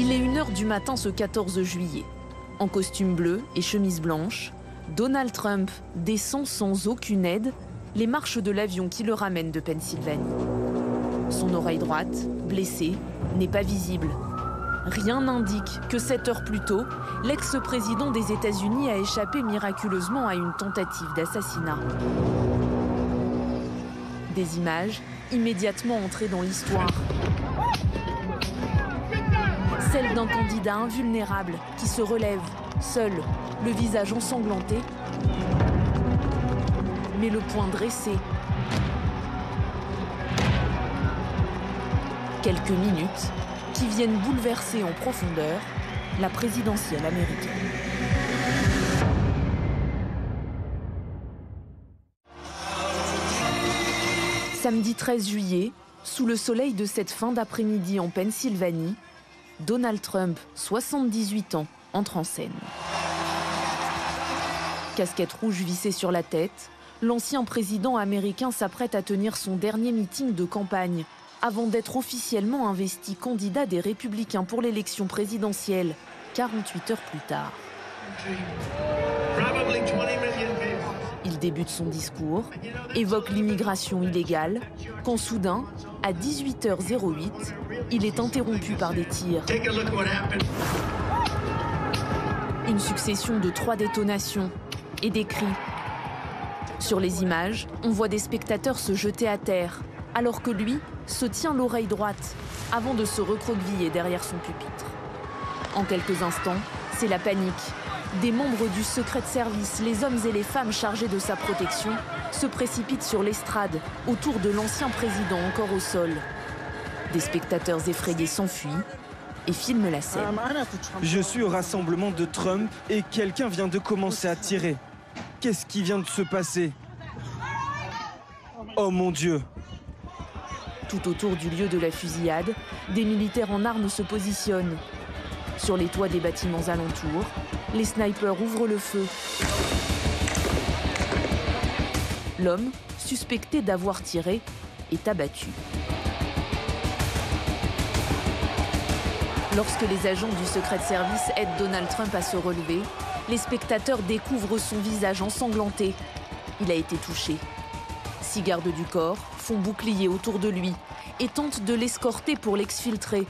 Il est 1 h du matin ce 14 juillet. En costume bleu et chemise blanche, Donald Trump descend sans aucune aide les marches de l'avion qui le ramène de Pennsylvanie. Son oreille droite, blessée, n'est pas visible. Rien n'indique que 7 heures plus tôt, l'ex-président des États-Unis a échappé miraculeusement à une tentative d'assassinat. Des images immédiatement entrées dans l'histoire. Celle d'un candidat invulnérable qui se relève, seul, le visage ensanglanté, mais le poing dressé. Quelques minutes qui viennent bouleverser en profondeur la présidentielle américaine. Samedi 13 juillet, sous le soleil de cette fin d'après-midi en Pennsylvanie, Donald Trump, 78 ans, entre en scène. Casquette rouge vissée sur la tête, l'ancien président américain s'apprête à tenir son dernier meeting de campagne avant d'être officiellement investi candidat des Républicains pour l'élection présidentielle, 48 heures plus tard. Il débute son discours, évoque l'immigration illégale, quand soudain, à 18h08, il est interrompu par des tirs. Une succession de 3 détonations et des cris. Sur les images, on voit des spectateurs se jeter à terre, alors que lui se tient l'oreille droite avant de se recroqueviller derrière son pupitre. En quelques instants, c'est la panique. Des membres du secret de service, les hommes et les femmes chargés de sa protection, se précipitent sur l'estrade autour de l'ancien président encore au sol. Des spectateurs effrayés s'enfuient et filment la scène. Je suis au rassemblement de Trump et quelqu'un vient de commencer à tirer. Qu'est-ce qui vient de se passer? Oh mon Dieu! Tout autour du lieu de la fusillade, des militaires en armes se positionnent. Sur les toits des bâtiments alentours, les snipers ouvrent le feu. L'homme, suspecté d'avoir tiré, est abattu. Lorsque les agents du secret de service aident Donald Trump à se relever, les spectateurs découvrent son visage ensanglanté. Il a été touché. 6 gardes du corps font bouclier autour de lui et tentent de l'escorter pour l'exfiltrer.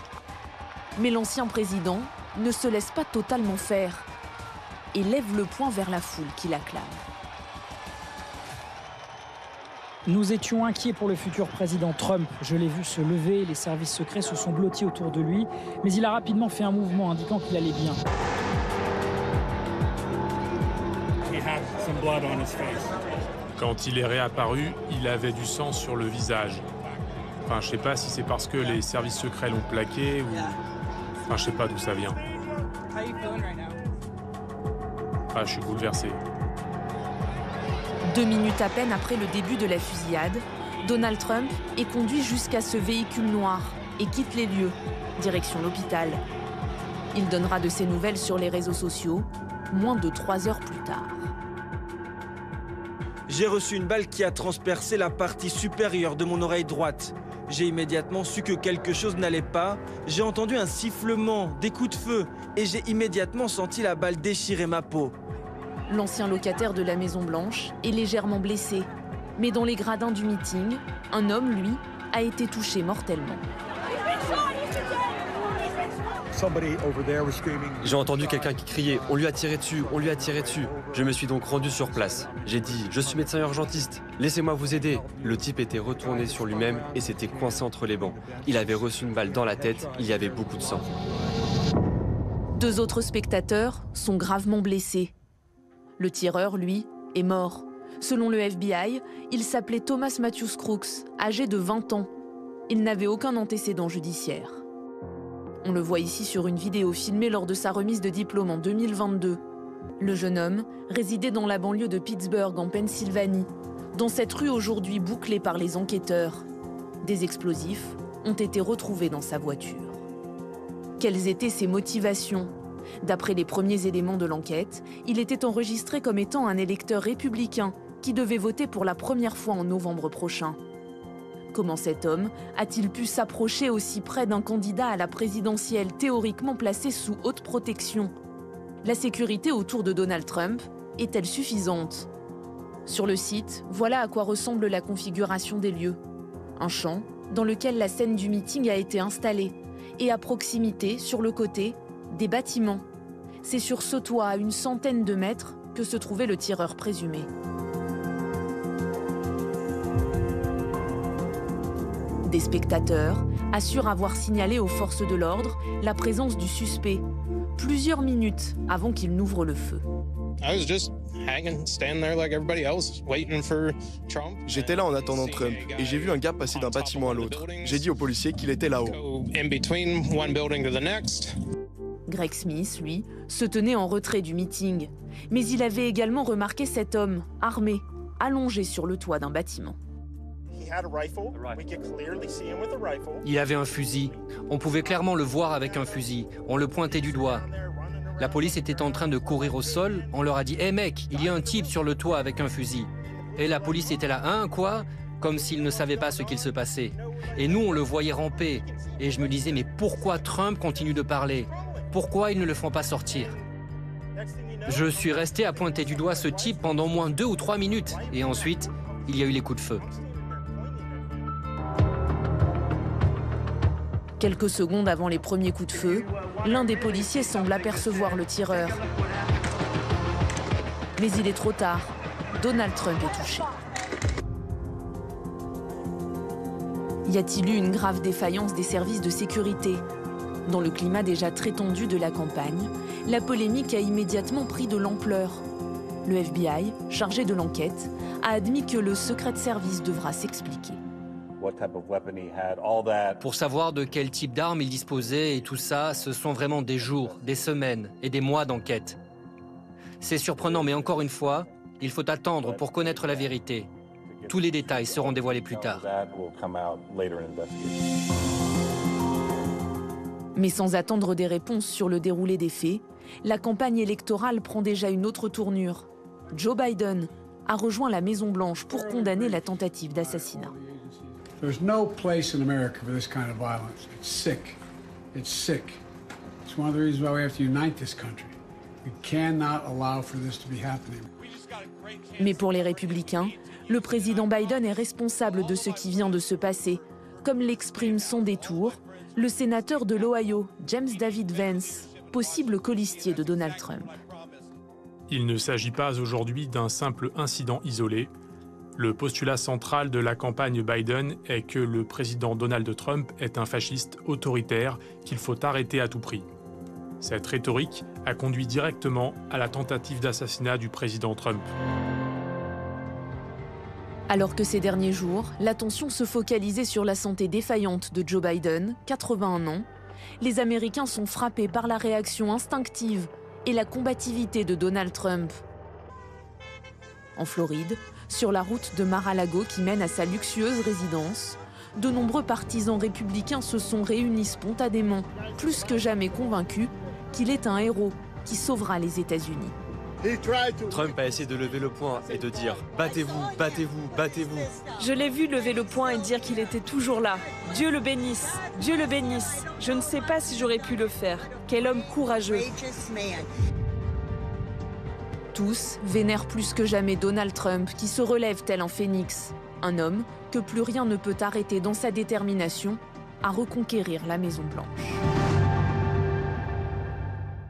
Mais l'ancien président ne se laisse pas totalement faire et lève le poing vers la foule qui l'acclame. Nous étions inquiets pour le futur président Trump. Je l'ai vu se lever, les services secrets se sont blottis autour de lui, mais il a rapidement fait un mouvement indiquant qu'il allait bien. Quand il est réapparu, il avait du sang sur le visage. Enfin, je sais pas si c'est parce que les services secrets l'ont plaqué ou... Enfin, je sais pas d'où ça vient. Ah, je suis bouleversé. 2 minutes à peine après le début de la fusillade, Donald Trump est conduit jusqu'à ce véhicule noir et quitte les lieux, direction l'hôpital. Il donnera de ses nouvelles sur les réseaux sociaux, moins de 3 heures plus tard. J'ai reçu une balle qui a transpercé la partie supérieure de mon oreille droite. J'ai immédiatement su que quelque chose n'allait pas. J'ai entendu un sifflement, des coups de feu, et j'ai immédiatement senti la balle déchirer ma peau. L'ancien locataire de la Maison-Blanche est légèrement blessé. Mais dans les gradins du meeting, un homme, lui, a été touché mortellement. J'ai entendu quelqu'un qui criait « On lui a tiré dessus, on lui a tiré dessus ». Je me suis donc rendu sur place. J'ai dit « Je suis médecin urgentiste, laissez-moi vous aider ». Le type était retourné sur lui-même et s'était coincé entre les bancs. Il avait reçu une balle dans la tête, il y avait beaucoup de sang. 2 autres spectateurs sont gravement blessés. Le tireur, lui, est mort. Selon le FBI, il s'appelait Thomas Matthews Crooks, âgé de 20 ans. Il n'avait aucun antécédent judiciaire. On le voit ici sur une vidéo filmée lors de sa remise de diplôme en 2022. Le jeune homme résidait dans la banlieue de Pittsburgh, en Pennsylvanie, dans cette rue aujourd'hui bouclée par les enquêteurs. Des explosifs ont été retrouvés dans sa voiture. Quelles étaient ses motivations ? D'après les premiers éléments de l'enquête, il était enregistré comme étant un électeur républicain qui devait voter pour la première fois en novembre prochain. Comment cet homme a-t-il pu s'approcher aussi près d'un candidat à la présidentielle théoriquement placé sous haute protection? La sécurité autour de Donald Trump est-elle suffisante? Sur le site, voilà à quoi ressemble la configuration des lieux. Un champ dans lequel la scène du meeting a été installée et à proximité, sur le côté, des bâtiments. C'est sur ce toit à une centaine de mètres que se trouvait le tireur présumé. Des spectateurs assurent avoir signalé aux forces de l'ordre la présence du suspect, plusieurs minutes avant qu'il n'ouvre le feu. J'étais là en attendant Trump et j'ai vu un gars passer d'un bâtiment à l'autre. J'ai dit aux policiers qu'il était là-haut. Greg Smith, lui, se tenait en retrait du meeting. Mais il avait également remarqué cet homme, armé, allongé sur le toit d'un bâtiment. Il avait un fusil. On pouvait clairement le voir avec un fusil. On le pointait du doigt. La police était en train de courir au sol. On leur a dit « Hé mec, il y a un type sur le toit avec un fusil. » Et la police était là « Hein, quoi ?» Comme s'ils ne savaient pas ce qu'il se passait. Et nous, on le voyait ramper. Et je me disais « Mais pourquoi Trump continue de parler ? Pourquoi ils ne le font pas sortir ?» Je suis resté à pointer du doigt ce type pendant au moins 2 ou 3 minutes. Et ensuite, il y a eu les coups de feu. Quelques secondes avant les premiers coups de feu, l'un des policiers semble apercevoir le tireur. Mais il est trop tard. Donald Trump est touché. Y a-t-il eu une grave défaillance des services de sécurité? Dans le climat déjà très tendu de la campagne, la polémique a immédiatement pris de l'ampleur. Le FBI, chargé de l'enquête, a admis que le secret service devra s'expliquer. Pour savoir de quel type d'arme il disposait et tout ça, ce sont vraiment des jours, des semaines et des mois d'enquête. C'est surprenant, mais encore une fois, il faut attendre pour connaître la vérité. Tous les détails seront dévoilés plus tard. Mais sans attendre des réponses sur le déroulé des faits, la campagne électorale prend déjà une autre tournure. Joe Biden a rejoint la Maison-Blanche pour condamner la tentative d'assassinat. There's no place in America for this kind of violence. It's sick. It's sick. It's one of the reasons why we have to unite this country. We cannot allow for this to be happening. Mais pour les républicains, le président Biden est responsable de ce qui vient de se passer, comme l'exprime son détour le sénateur de l'Ohio, James David Vance, possible colistier de Donald Trump. Il ne s'agit pas aujourd'hui d'un simple incident isolé. Le postulat central de la campagne Biden est que le président Donald Trump est un fasciste autoritaire qu'il faut arrêter à tout prix. Cette rhétorique a conduit directement à la tentative d'assassinat du président Trump. Alors que ces derniers jours, l'attention se focalisait sur la santé défaillante de Joe Biden, 81 ans, les Américains sont frappés par la réaction instinctive et la combativité de Donald Trump. En Floride, sur la route de Mar-a-Lago qui mène à sa luxueuse résidence, de nombreux partisans républicains se sont réunis spontanément, plus que jamais convaincus qu'il est un héros qui sauvera les États-Unis. Trump a essayé de lever le poing et de dire « Battez-vous, battez-vous, battez-vous ». Je l'ai vu lever le poing et dire qu'il était toujours là. Dieu le bénisse, Dieu le bénisse. Je ne sais pas si j'aurais pu le faire. Quel homme courageux. Tous vénèrent plus que jamais Donald Trump qui se relève tel un phénix. Un homme que plus rien ne peut arrêter dans sa détermination à reconquérir la Maison-Blanche.